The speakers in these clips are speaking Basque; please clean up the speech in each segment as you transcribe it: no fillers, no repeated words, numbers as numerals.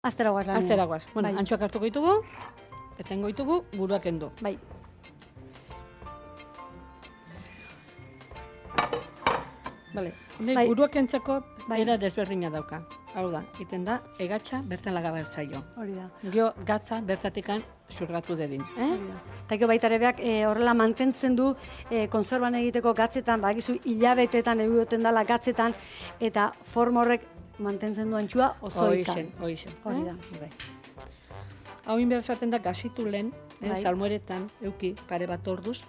Astera guaz lanean. Astera guaz. Bueno, Bai. antxoak hartuko ditugu, eta ingo ditugu buruak kendu. Bai. Bale, Bai. buruak kentzeko Bai. era desberdina dauka. Hau da, iten da, egatxa bertan lagabertzaio. Hori da. Gio gatza bertatikan xurgatu dedin. Hori da. Eta gero baita ere beak horrela mantentzen du konserban egiteko gatzetan, badakizu hilabetetan egiten dela gatzetan, eta forma horrek mantentzen du antxua osoikan. Hoixen. Hori da. Bai. Hau inbehar esaten da gazitu lehen, Bai. salmueretan, euki, pare bat orduz.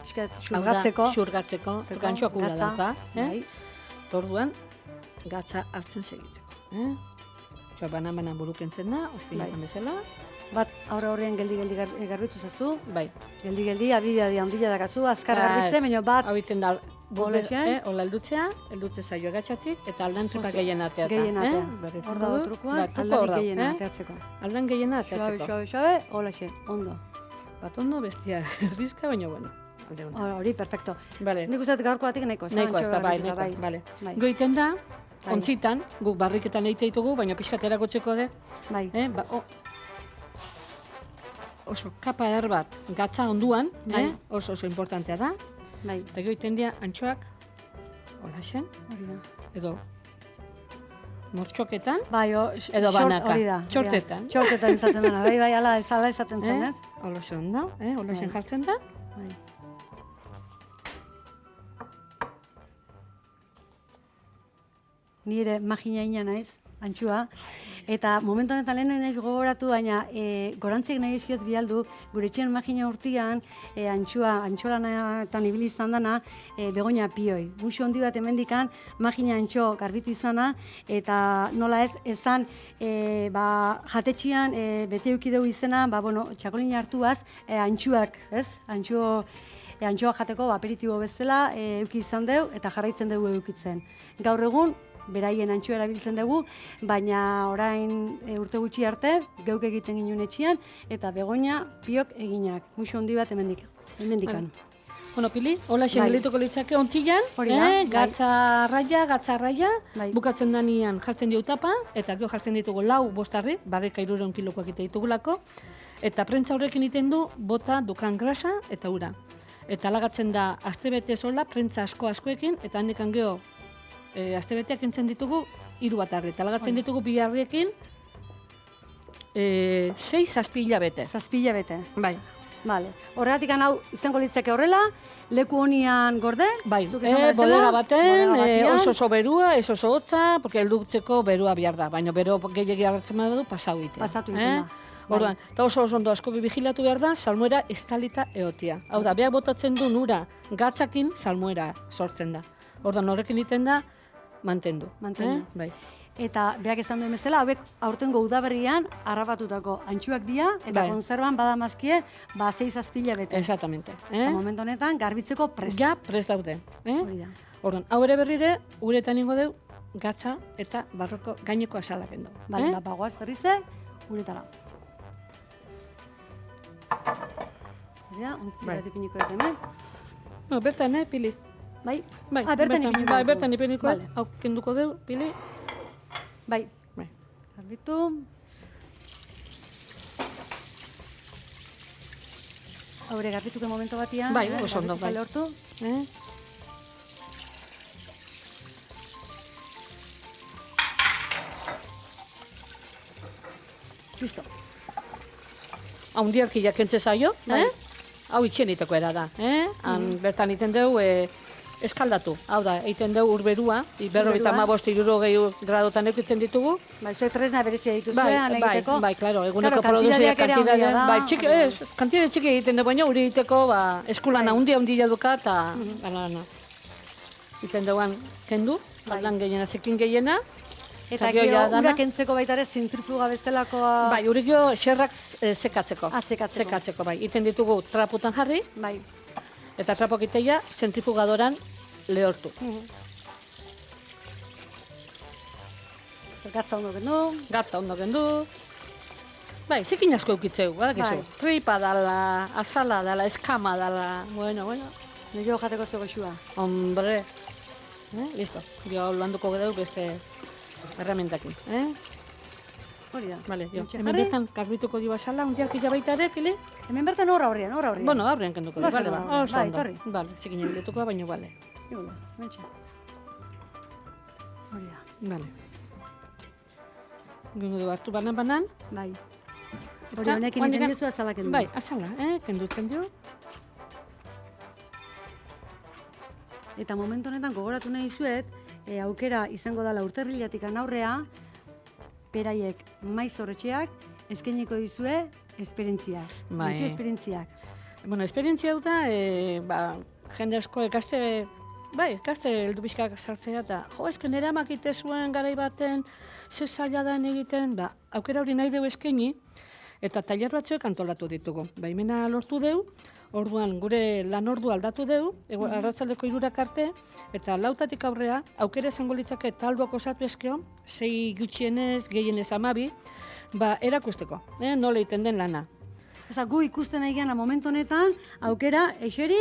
Pixkat Hau da, xurgatzeko. Xurgatzeko, Zeko, gantxoak ura gatza, dauka. bai. Orduan, gatza hartzen segitzeko. Txoa, bana burukentzen da, ospinetan bezala. Bat aurre horrean geldi garbitu zazu. Bai. Geldi, abidea handia dakazu, azkar garbitzen, baina bat Hau iten da, Bolexen. hola eldutze zaio gatxatik, eta aldan tripa Oso, gehien ateata. gehien atea. Berrituko Hor dago dut. trukoan, Ba, truko hor aldarik dago, gehien ateatzeko. Aldan gehien ateatzeko. Suabe, holaxe, ondo. Bat ondo, bestia erdizka, baina bueno. Alde ona. Hori, perfecto. Bale. Nik uste dut gaurko batik nahiko, Nahiko ez da, bai, antxoa nahiko, bale. Bai. Goiten da, Bai. ontzitan, guk barriketan egite ditugu, baina pixkaterako txeko dut, Bai. Oso kapa eder bat gatza onduan, Bai. oso importantea da, Bai. eta goiten dira antxoak, holaxen, Hori da. edo mortxoketan, Bai, Edo banaka. Hori da. Txortetan. Txortetan izaten dena, bai, ala izaten zen, ez? holaxen da, holaxen Bai. jartzen da, Bai. Nire magina naiz, antxua. Eta momentu honetan lehen naiz gogoratu, baina gorantziek nahi eskiot bialdu, gure etxean magina urtean, antxolanetan ibili izan dana, Begoña Pioi. Muxo handi bat hemendikan magina antxo garbitu izana, eta nola ez, ezan jatetxian bete eukideu izena, txakolina hartuaz, antxuak, ez? Antxoa jateko aperitibo bezala euki izan deu eta jarraitzen dugu eukitzen. Gaur egun, beraien antxoa erabiltzen dugu, baina orain urte gutxi arte, geuk egiten ginen etxean, eta Begoña Piok eginak. Muxo handi bat hemendikan. Bueno, Pili, holaxen Bai. gelituko litzake ontzilan, Hori da, bai. gatza raia, Bai. bukatzen danian jartzen dio tapa, eta gero jartzen ditugu 4-5 barrika 300 kilokoak ite ditugulako, eta prentza horrekin iten du bota dukan grasa eta ura. Eta lagatzen da astebete sola, prentza askoekin, eta handikan geho astebeteak entzen ditugu 3 batarri, eta lagatzen ditugu biharriekin 6-7 hilabete. 7 hilabete. Bai. Vale. Horregatik hau izango litzake horrela, leku honian gorde, Bai, zuk esan bezala, bodega baten, bodega batian. oso berua, oso hotza, porque heldutzeko berua behar da, baina bero gehiagia hartzen badu pasau egitea. Pasatu egiten da. Orduan, eta oso ondo asko vigilatu behar da, salmuera estalita egotia. Hau da, beak botatzen du nura gatzakin salmuera sortzen da. Orduan, horrekin egiten da, mantendu. Mantendu. Bai. Eta beak esan duen bezala, hauek aurtengo udaberrian harrabatutako antxuak dira, eta Bai. konserban badamazkie, 6-7 hilabete. Exactamente. Eta momentu honetan, garbitzeko prest. Ja, prest daude. Hori da. Orduan, hau ere berrire, uretan ingo deu, gatza eta barroko gaineko azalak endo. Bale, bagoaz berrize, uretara. Hori da, ontzi Bai. bat ipiniko dut hemen. No, bertan, Pili? Bai? Bai, bertan ipiniko Bai, dugu. bertan ipiniko, Vale. hau kenduko deu, Pili? Bai, Bai. garbitu. Haure garbituko momentu batian. Bai, oso ondo, garbituta bai. lortu. Listo. Haundiak jakentze zaio, Bai. Hau itxeniteko era da, Bertan iten deu, eskaldatu. Hau da, egiten deu urberua, berrogeita hamabost 60 gradotan eukitzen ditugu. Bai, zuek tresna berezia dituzue, Bai, han egiteko. bai, claro, eguneko Claro, produzioa kantitateak ere handia da. bai, txiki, kantidade txiki egiten du, baina uri egiteko, eskulan handia duka, eta, egiten duan kendu, aldan gehiena, zekin gehiena. Eta gero gero ja dana. ura kentzeko baita ere zentrifuga bezalakoa. Bai, uri gero xerrak sekatzeko. Sekatzeko. Sekatzeko, bai. Iten ditugu traputan jarri, Bai. eta trapok iteia zentrifugadoran lehortu. Gatza ondo gendu. Gatza ondo gendu. Bai, zikin asko eukitzeu, badakizu. Bai. Tripa dala, asala dala, eskama dala, bueno. Nio jateko zego xua. Hombre, listo. Gero landuko gedeu beste herramientakin, Hori da. Vale, jo. Hementxe Hemen jarri. bertan garbituko dio basala, un jarki baita ere, Pili? Hemen bertan aurrean. Bueno, aurrean kenduko du, Goazen bale, ba. aurrean. Oso Bai, ondo. etorri. Bale, txikinen bildutuko da, baina bale. Igula, hementxe. Hori da. Bale. Gingo du hartu banan, Bai. Eta, Hori honekin oandik egiten an- diozu azalak kendu. bai, azala, kendutzen dio. Eta momentu honetan gogoratu nahi zuet, aukera izango dela urterrilatik aurrea, beraiek maiz horretxeak, eskainiko dizue esperientziak. Bai. Antxo esperientziak. Bueno, esperientzia hau da, jende asko ikaste heldu pixkak sartzea, eta esken eramak ite zuen garai baten, ze zaila da egiten, aukera hori nahi dugu eskaini, eta tailer batzuek antolatu ditugu. Baimena lortu dugu, orduan gure lan ordu aldatu dugu, arratsaldeko 3 arte, eta 4tik aurrea, aukera izango litzake talboak osatu eskeo, 6 gutxienez, gehienez 12, erakusteko, nola egiten den lana. Osa, gu ikusten nahi geana momentu honetan, aukera eseri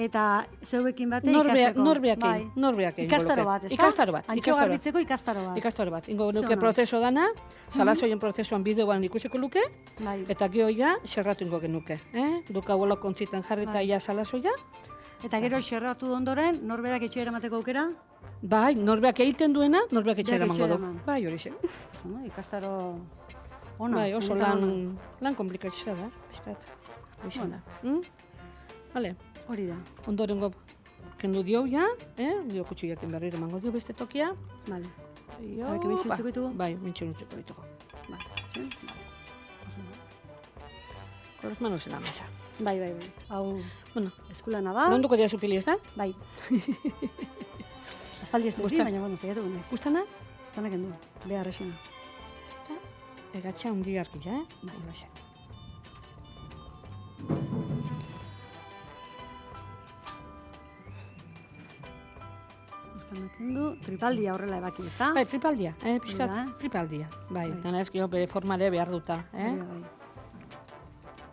eta zeuekin bate ikasteko. Norbeakin. Ikastaro bat, ezta? Ikastaro bat. Antxo garbitzeko ikastaro bat. Ikastaro bat. Ingo Ze nuke ona. prozeso dana, salazoien prozesuan bideoan ikusiko luke, Bai. eta gero ja, xerratu ingo genuke. Duka bolok kontzitan jarri eta Bai. ja salazoia. Eta gero xerratu ondoren, norberak etxera eramateko aukera? Bai, norbeak egiten duena, norbeak etxera Berak emango du. etxera eman. Bai, hori xe. Oso, ikastaro ona. Bai, oso benetan ona. lan komplikatxea da, piskat. Hoxe Bueno. da. Vale, Hori da. ondorengo kendu dio ja, dio kutsuiakin berriro emango dio beste tokia. Vale. Jo, Hauek hementxe utziko ditugu? Bai, mentxe utziko ditugu. Vale. Sí? Con las manos en la mesa. Bai. Hau Bueno, eskulana da. nonduko dira zupili, ez da? Bai. Aspaldi ez Gusta- baina bueno, saiatu naiz. Gustana? Gustanak endu. Behar esena. Egatxa hundi hartu, ja, Bai, holaxe. Gustanak endu. Tripaldia horrela ebaki, ezta? Bai, tripaldia, pixkat, Hori da. tripaldia. Bai, Bai. dana ez gero bere formare behar duta, Bai.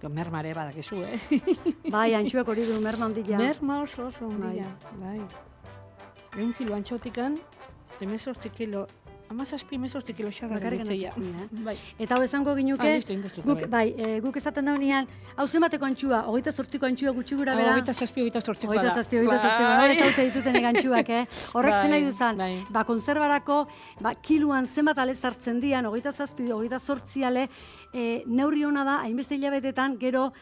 Jo, mermare badakizu, Bai, antxuak hori du merma handia. Merma oso handia, bai. 1 kilo antxotikan, 18 kilo, 17 kilo xarra Bakarrik ditzea. anatzen, Bai. Eta hau esango ginuke, Listo, induztuta, guk, bai, guk esaten daunean, hau zenbateko antxua, 28ko antxua gutxi gura bera. 27, 28 da. 27, 28, hori zauze dituten egantxuak, Horrek Bai, zen nahi duzan, bai. konservarako, kiluan zenbat ale sartzen dian, 27, 28 ale, neurri hona da, hainbeste hilabetetan, gero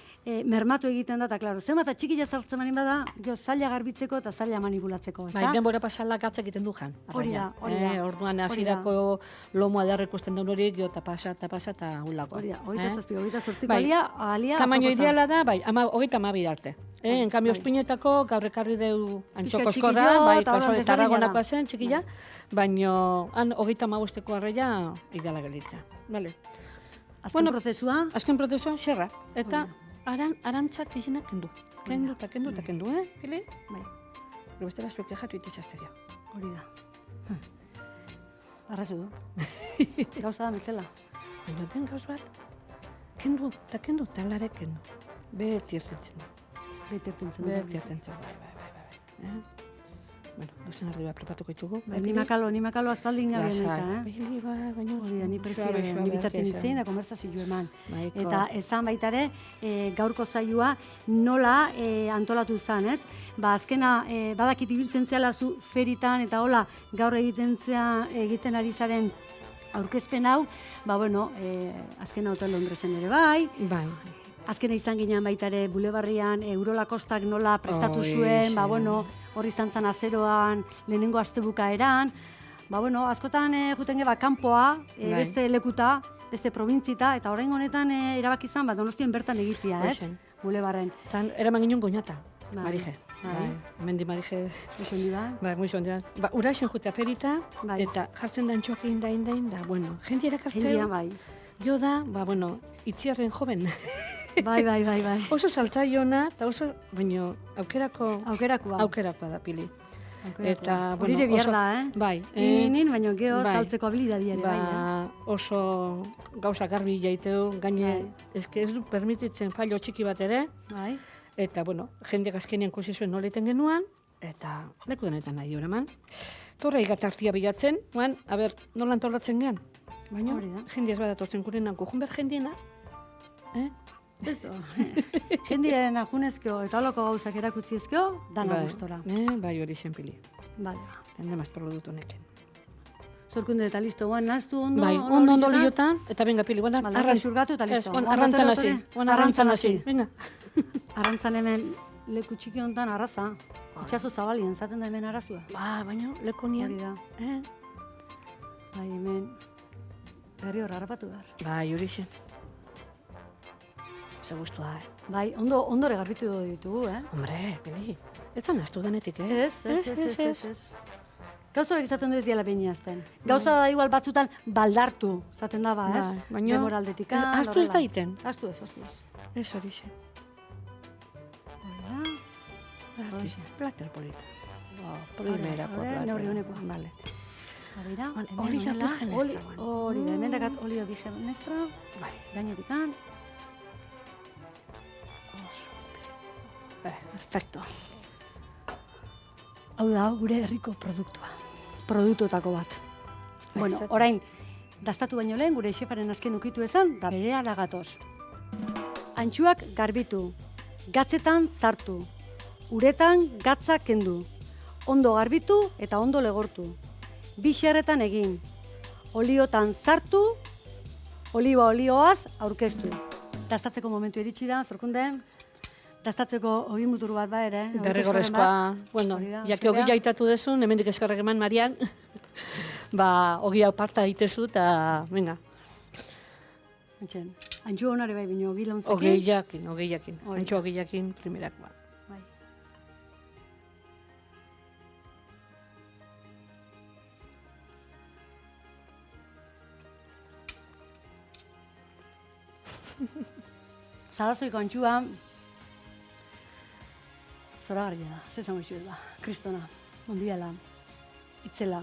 mermatu egiten da, eta klaro, zenbat txikila sartzen manin bada, gero zaila garbitzeko eta zaila manipulatzeko, ezta? Bai, denbora pasala gatzak egiten du jan. Hori da, hori da. Orduan Hori da. hasierako lomoa da ikusten duen hori, gero eta pasa eta hulako. Hori da, 27, 28ko Bai. alia, Tamaino aproposa. ideala da, bai, 22 arte. En cambio, bai. espinetako gaur ekarri deu antxoko Pixka eskorra, txikillo, bai, eta orduan kaso desberdina Tarragonakoa da. zen, txikila, baino han 35ko arreia ideala gelitza. Vale. Azken Bueno, prozesua, Azken prozesua, xerra. Eta arantzak gehienak kendu. Kendu, Pili? bai, Gero bestela zuek jatu itizazteria. hori da. Arrazu du. Gauza da bezala. Baina den gauz bat, kendu, talarek kendu. Beti irtentzen du. Beti irtentzen du. Beti irtentzen du, bai. Bueno, dozen ardi bat prepatuko ditugu. Bai, ni makalo aspaldin gabe neta, Bili, bai, baina... Hori da, ni presioa ni bitartean itzen da konversazio eman. Maiko. Eta esan baita ere, gaurko saioa nola antolatu zen, ez? Azkena, badakit ibiltzen zela zu feritan, eta hola, gaur egiten ari zaren aurkezpen hau, azkena Hotel Londresen ere bai, Bai. azkena izan ginean baita ere Bulebarrian Urola Kostak nola prestatu zuen, hori izan zen azeroan lehenengo astebukaeran, askotan juten geba kanpoa, beste lekuta, beste probintzita, eta orain honetan erabaki izan, Donostien bertan egitea, ez? Hoxen. Bulebarren. Tan, eraman ginen goñata, Bai. Marije. Bai. Mendi Marije... Eso handi da. Bai, muy sondean. Uraxen jutea ferita, Bai. eta jartzen da antxoak inda, bueno, jenti erakartzeu, Jendia bai. jo da, itziarren joven. Bai. Oso saltzaiona, eta oso, baino, Aukerakoa. aukerakoa da, Pili. Eta, hori ere behar da, Bai. Inin, baina gero bai. saltzeko habilidadia ere, bai. Oso gauza garbi jaiteu, gaine, Bai. ez du permititzen fallo txiki bat ere, Bai. eta, jendeak azkenean kusi zuen nola egiten genuan, eta leku denetan nahi eman. Torra igatartia bilatzen, nola antolatzen gean. Baina, Hori da. jende ez badatortzen gurenan, gujun behar jendiena, Ez da. Jendiaren ajunezko eta holoko gauzak erakutzizko, dana gustora. Bai, hori zenpili. Vale. Hende maz produktu honekin. Zorkunde eta listo, guan naztu ondo. Bai, ondo liotan, eta venga, pili, guan xurgatu eta listo. arrantzan hasi, arrantzan hasi, venga. Arrantzan hemen leku txiki honetan arraza. Itxaso zabalien, zaten da hemen arazua. Baina, leku nian. Hori da. Bai, hemen berri hor harrapatu behar. Bai, hori zen. Ze guztua, Bai, ondore garbitu ditugu, Hombre, pili, ez zan naztu denetik, Ez. Gauza horiek izaten du ez diala behin jazten. Gauza da igual batzutan baldartu, zaten da ba, ez? Baina, Demoraldetik. astu ez daiten. Astu ez. Ez hori zen. Hori da. Plater polita. Primera por plater. Neurri honekoa. Vale. Hori Hori da virgen extra. Hori da, hemen dakat olio virgen extra. Bai. Gainetikan. Perfecto. Hau da, gure herriko produktua. Produktotako bat. Bueno, orain, dastatu baino lehen, gure xefaren azken ukitu ezan, da berea gatoz. Antxuak garbitu, gatzetan zartu, uretan gatza kendu, ondo garbitu eta ondo legortu. Bi xerretan egin, oliotan zartu, olioaz aurkeztu. Dastatzeko momentu iritsi da, Zorkunde. Dastatzeko ogimuturu bat ba ere. Derrigorrezkoa, bueno, jake ogi jaitatu dezu, hemendik eskerrak eman Marian, ogi aparta egitezu eta, venga. Antxu honare bai bino, ogi lontzekin. Ogeiakin. Antxu ogeiakin primerak ba. Bai. Zarazoiko antxua, zoragarria da, zezan goxu da, kristona, ondiala, itzela.